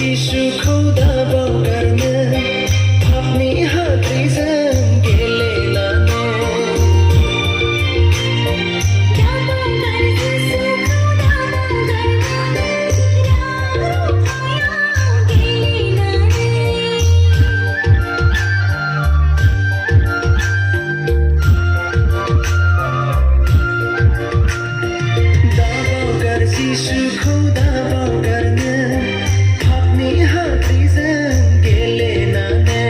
जिसुखौ दाबावगारनो पापनि हाद्रिजों गेलेनानै दाबावगार जिसुखौ दाबावगारनो पापनि हाद्रिजों गेलेनानै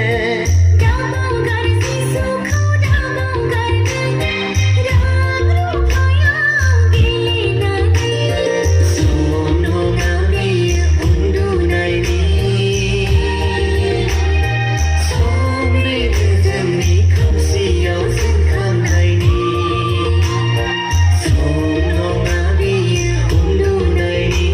सम नङा बेयो उन्दुनायनि सम बेनो जोंनि खोमसियाव जोंखांनायनि सम नङा बेयो उन्दुनायनि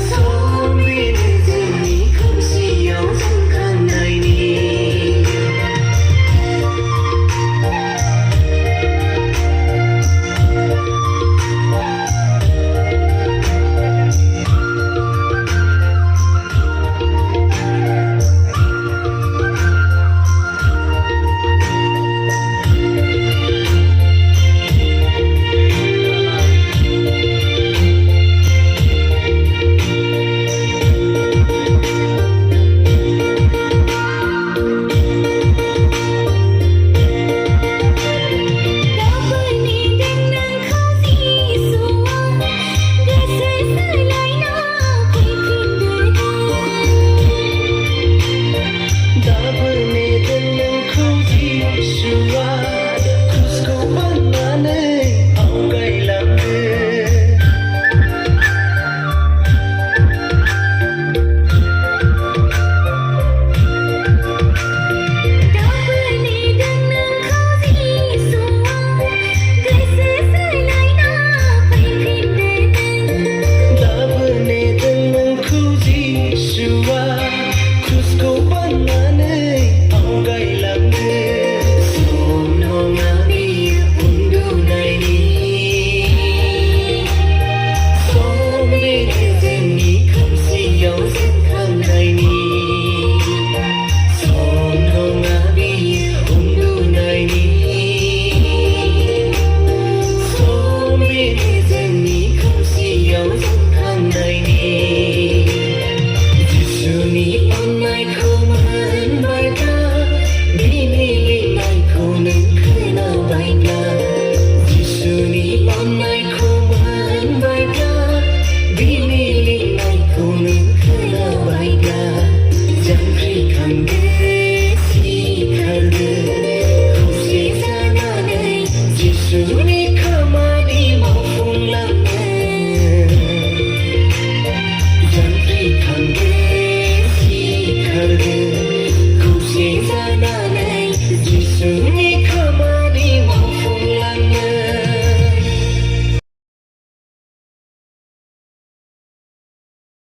सम बेनो जोंनि खोमसियाव जोंखांनायनि दाबोने दोन नोंखौ जिसुआ क्रुसखौ बाननानै आवगायलाङो दाबोने दोन नोंखौ जिसुआ क्रुसखौ बाननानै आवगायलाङो सम नङा बेयो उन्दुनायनि सम बेनो जोंनि खोमसियाव जोंखांनायनि सम नङा बेयो उन्दुनायनि सम बेनो जोंनि खोमसियाव जोंखांनायनि जिसुनि अननायखौ मोनबायब्ला बिनि लिंनायखौ नों खोनाबायब्ला जिसुनि अननायखौ मोनबायब्ला बिनि लिंनायखौ नों खोनाबायब्ला जांख्रिखांदो सिखारदो खौसे जानानै जिसुनि खामानि मावफुंलांनो जांख्रिखांदो सिखारदो